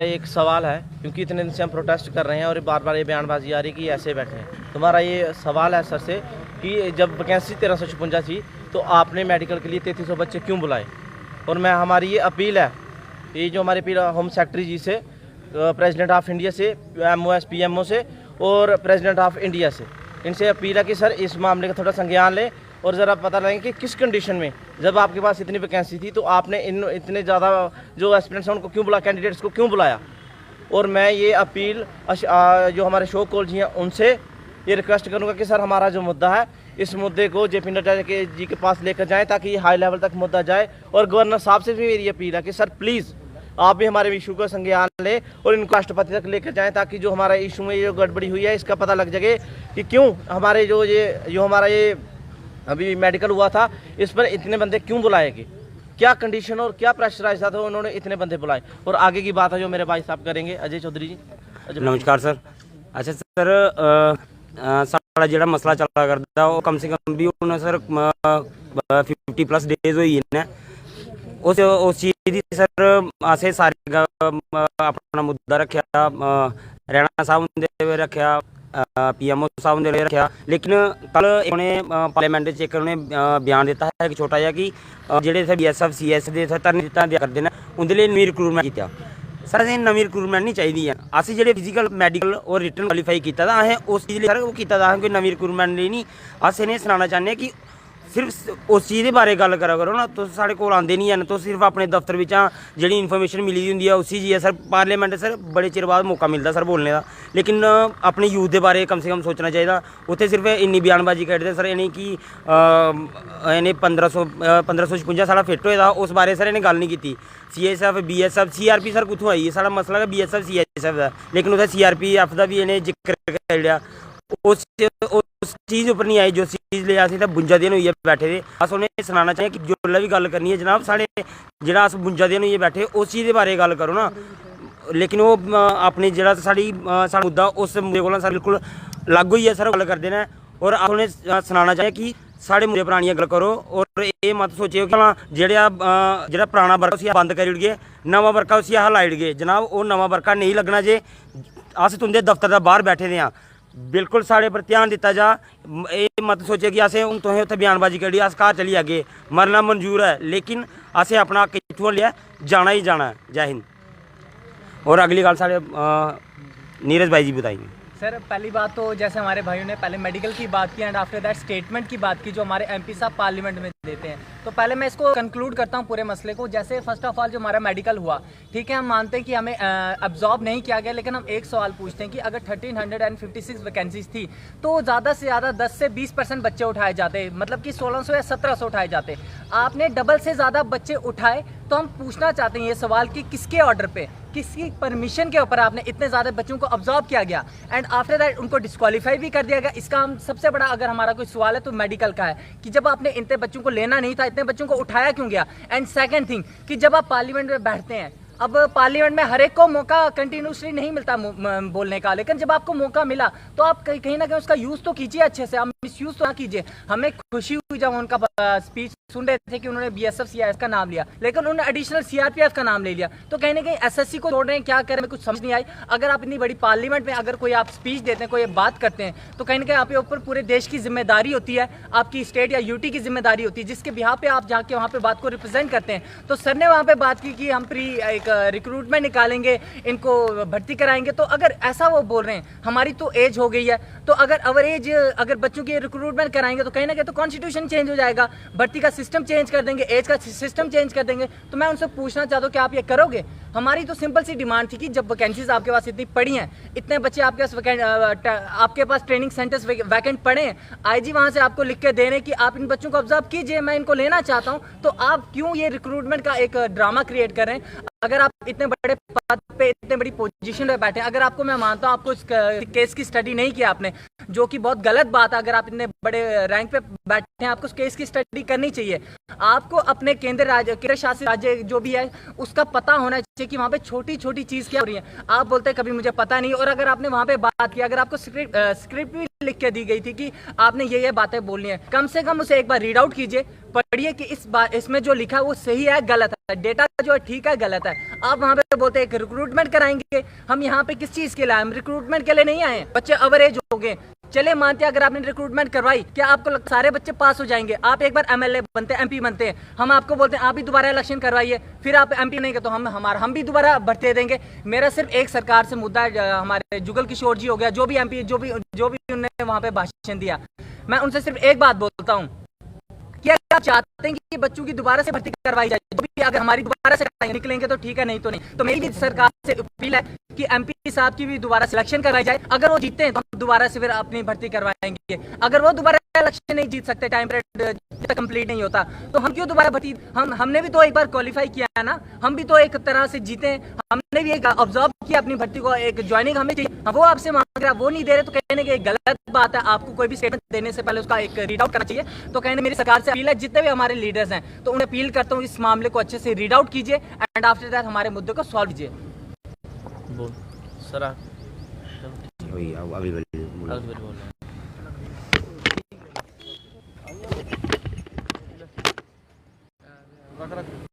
एक सवाल है, क्योंकि इतने दिन से हम प्रोटेस्ट कर रहे हैं और बार बार ये बयानबाजी आ रही है कि ऐसे बैठे हैं। तुम्हारा ये सवाल है सर से कि जब वैकेंसी 1356 थी तो आपने मेडिकल के लिए 3300 बच्चे क्यों बुलाए। और मैं हमारी ये अपील है, ये जो हमारे अपील होम सेक्रेटरी जी से, प्रेसिडेंट ऑफ इंडिया से, MOS PMO से और प्रेसिडेंट ऑफ इंडिया से, इनसे अपील है कि सर इस मामले का थोड़ा संज्ञान लें और ज़रा पता लगें कि किस कंडीशन में, जब आपके पास इतनी वैकेंसी थी तो आपने इतने ज़्यादा जो एस्पिरेंट्स हैं उनको क्यों बुलाया, कैंडिडेट्स को क्यों बुलाया। और मैं ये अपील जो हमारे शोक कौल जी हैं उनसे ये रिक्वेस्ट करूंगा कि सर हमारा जो मुद्दा है, इस मुद्दे को JP नड्डा जी के पास लेकर जाएं ताकि ये हाई लेवल तक मुद्दा जाए। और गवर्नर साहब से भी मेरी अपील है कि सर प्लीज़ आप भी हमारे इशू का संज्ञान लें और इनको राष्ट्रपति तक लेकर जाएं ताकि जो हमारा इशू में जो गड़बड़ी हुई है इसका पता लग सके कि क्यों हमारे जो हमारा ये अभी मेडिकल हुआ था इस पर इतने बंदे क्यों बुलाए गए, क्या कंडीशन और क्या प्रेशराइज था तो उन्होंने इतने बंदे बुलाए। और आगे की बात है जो मेरे भाई साहब करेंगे, अजय चौधरी जी। नमस्कार सर। अच्छा सर, साढ़ा जो मसला चला करता वो कम से कम भी हूँ सर 50+ डेज हुई ने उस चीज़ की सर असें सारे अपना मुद्दा रखा, रैना साहब ने रखा, PMO साहब ने रखा, लेकिन कल उन्हें पार्लीमेंट एक उन्हें बयान दिता है एक छोटा जहा कि जेडे BSF CS के धरने करते हैं उनके लिए नवी रिक्रूटमेंट किया। सर असें नवी रिक्रूटमेंट नहीं चाहिए, अस जो फिजिकल मैडिकल और रिटन क्वालीफाई किया असें उस चीज़ सर वो किया कोई नवी रिक्रूटमेंट नहीं। अस इन्हें सनाना चाहते हैं कि सिर्फ उस चीज़ के बारे गल करा करो ना, तुस साढ़े कोल आंदे नहीं हैन, तुस सिर्फ अपने दफ्तर बिच्चा जेह्ड़ी इन्फॉर्मेशन मिली दी होंदी है उसी जी सर। पार्लीमेंट सर बड़े चिर बाद मौका मिलता सर बोलने का, लेकिन अपने यूथ के बारे कम से कम सोचना चाहिए। उत्थे सिर्फ इन्नी बयानबाजी करते सर इन्हें कि इन्हें 1556 साढ़ा फिट होए दा, उस बारे सर इन्हें गल नहीं की। CSF BSF CRP सर कुत्थों आई है, साढ़ा मसला है BSF CSF का, लेकिन उत्थे CRPF का भी इन्हें जिक्र कर लिया, उस चीज़ उपर नहीं आई जो चीज़ ले असें 52 दिन होइए बैठे थे। अस उन्हें सनाना चाहिए कि जो भी गल करनी है जनाब, साढ़े जो अस 52 दिन होइए बैठे उस चीज़ के बारे गल करो ना, लेकिन वो अपनी जो साढ़ा मुद्दा उस मुद्दे को बिल्कुल अलग होइए सर गल करते हैं। और अस उन्हें सनाना चाहिए कि साढ़े मुद्दे पुरानियां गल करो और ये मत सोचो कि जेह्ड़ा पुराना वर्का उसी बंद करी ओड़गे, नवा वर्का उसी अस लाई ओड़गे। जनाब वो नवा वर्का नहीं लगना जे अस तुंदे दफ्तर दा बाहर बैठे दे आं, बिल्कुल साढ़े पर ध्यान दिता जा। ये मत सोचे कि असें हूँ तुसें उत्थे बयानबाजी करी अस घर चली जागे, मरना मंजूर है, लेकिन असें अपना हक इत्थुआं लिया जाना ही जाना है। जय हिंद। और अगली गल साढ़े नीरज भाई जी बताएंगे। सर पहली बात तो जैसे हमारे भाइयों ने पहले मेडिकल की बात की एंड आफ्टर दैट स्टेटमेंट की बात की जो हमारे MP साहब पार्लियामेंट में देते हैं, तो पहले मैं इसको कंक्लूड करता हूँ पूरे मसले को। जैसे फर्स्ट ऑफ ऑल जो हमारा मेडिकल हुआ, ठीक है, हम मानते हैं कि हमें अब्जॉर्ब नहीं किया गया, लेकिन हम एक सवाल पूछते हैं कि अगर 1356 वैकेंसीज थी तो ज़्यादा से ज़्यादा 10 से 20% बच्चे उठाए जाते, मतलब कि 1600 या 1700 उठाए जाते। आपने डबल से ज़्यादा बच्चे उठाए, तो हम पूछना चाहते हैं ये सवाल कि किसके ऑर्डर पे, किसकी परमिशन के ऊपर आपने इतने ज़्यादा बच्चों को ऑब्जॉर्व किया गया एंड आफ्टर दैट उनको डिस्क्वालीफाई भी कर दिया गया। इसका हम सबसे बड़ा अगर हमारा कोई सवाल है तो मेडिकल का है कि जब आपने इतने बच्चों को लेना नहीं था, इतने बच्चों को उठाया क्यों गया। एंड सेकंड थिंग कि जब आप पार्लियामेंट में बैठते हैं, अब पार्लियामेंट में हर एक को मौका कंटिन्यूसली नहीं मिलता बोलने का, लेकिन जब आपको मौका मिला तो आप कहीं ना कहीं उसका यूज़ तो कीजिए अच्छे से, आप मिस यूज़ तो ना कीजिए। हमें खुशी हुई जब उनका स्पीच सुन रहे थे कि उन्होंने BSF CIS का नाम लिया, लेकिन उन्होंने एडिशनल CRPF का नाम ले लिया, तो कहीं ना कहीं SSC को छोड़ रहे हैं, क्या कर रहे हैं कुछ समझ नहीं आई। अगर आप इतनी बड़ी पार्लियामेंट में अगर कोई आप स्पीच देते हैं, कोई बात करते हैं, तो कहीं ना कहीं आपके ऊपर पूरे देश की जिम्मेदारी होती है, आपकी स्टेट या UT की जिम्मेदारी होती है, जिसके बिहाफ पे आप जाके वहाँ पे बात को रिप्रेजेंट करते हैं। तो सर ने वहाँ पे बात की कि हम एक रिक्रूटमेंट निकालेंगे, इनको भर्ती कराएंगे। तो अगर ऐसा वो बोल रहे हैं, हमारी तो एज हो गई है, तो अगर अवर एज अगर बच्चों की रिक्रूटमेंट कराएंगे तो कहीं ना कहीं तो कॉन्स्टिट्यूशन चेंज हो जाएगा, भर्ती का सिस्टम चेंज कर देंगे, एज का सिस्टम चेंज कर देंगे। तो मैं उनसे पूछना चाहता हूँ कि आप ये करोगे। हमारी तो सिंपल सी डिमांड थी कि जब वैकेंसीज आपके पास इतनी पड़ी हैं, इतने बच्चे आपके पास ट्रेनिंग सेंटर्स वैकेंट पड़े हैं, IG वहाँ से आपको लिख के दे रहे हैं कि आप इन बच्चों को ऑब्जर्व कीजिए, मैं इनको लेना चाहता हूँ, तो आप क्यों ये रिक्रूटमेंट का एक ड्रामा क्रिएट कर रहे हैं। अगर आप इतने बड़े पद पे, इतने बड़ी पोजीशन पे बैठे हैं, अगर आपको मैं मानता हूँ आपको इस केस की स्टडी नहीं किया आपने, जो कि बहुत गलत बात है। अगर आप इतने बड़े रैंक पे बैठे हैं, आपको केस की स्टडी करनी चाहिए। आपको अपने केंद्र शासित राज्य जो भी है उसका पता होना चाहिए कि वहाँ पे छोटी छोटी चीज़ क्या हो रही है। आप बोलते हैं कभी मुझे पता नहीं, और अगर आपने वहाँ पे बात की, अगर आपको स्क्रिप्ट भी लिख के दी गई थी कि आपने ये बातें बोलनी है, कम से कम उसे एक बार रीड आउट कीजिए, पढ़िए कि इसमें जो लिखा है वो सही है गलत है, डेटा जो है ठीक है गलत है। आप वहाँ पे बोलते हैं रिक्रूटमेंट कराएंगे। हम यहाँ पे किस चीज़ के लिए आए? हम रिक्रूटमेंट के लिए नहीं आए। बच्चे अवरेज हो गए, चले मानते हैं अगर आपने रिक्रूटमेंट करवाई, क्या आपको सारे बच्चे पास हो जाएंगे? आप एक बार एमएलए बनते हैं, एमपी बनते हैं, हम आपको बोलते हैं आप भी दोबारा इलेक्शन करवाइए, फिर आप एमपी नहीं तो हम भी दोबारा भर्ती देंगे। मेरा सिर्फ एक सरकार से मुद्दा है, हमारे जुगल किशोर जी हो गया, जो भी एमपी जो भी उन्होंने वहाँ पे भाषण दिया, मैं उनसे सिर्फ एक बात बोलता हूँ कि अगर आप चाहते हैं कि बच्चों की दोबारा से भर्ती करवाई जाए, जो भी अगर हमारी दोबारा से निकलेंगे तो ठीक है, नहीं तो नहीं। तो मेरी भी सरकार से अपील है कि एमपी साहब की भी दोबारा सिलेक्शन करवाई जाए। अगर वो जीतते हैं तो हम दोबारा से फिर अपनी भर्ती करवाएंगे। अगर वो दोबारा इलेक्शन नहीं जीत सकते, टाइम पीरियड कंप्लीट नहीं होता, तो हम क्यों दोबारा भर्ती? हमने भी तो एक बार क्वालिफाई किया है ना, हम भी तो एक तरह से जीते हैं, हमने भी एक ऑब्जर्व किया अपनी भर्ती को, एक ज्वाइनिंग हमें चाहिए। वो आपसे मांग रहा, वो नहीं दे रहे, तो कहने की गलत बात है। आपको कोई भी स्टेटमेंट देने से पहले उसका एक रीड आउट करना चाहिए। तो कहने मेरी सरकार से अपील है, जितने भी हमारे लीडर्स हैं, तो उन्हें अपील करता हूँ इस मामले को अच्छे से रीड आउट कीजिए एंड आफ्टर दैट हमारे मुद्दे को सॉल्व कीजिए। बोल सर, वही अभी बोल रहे हैं।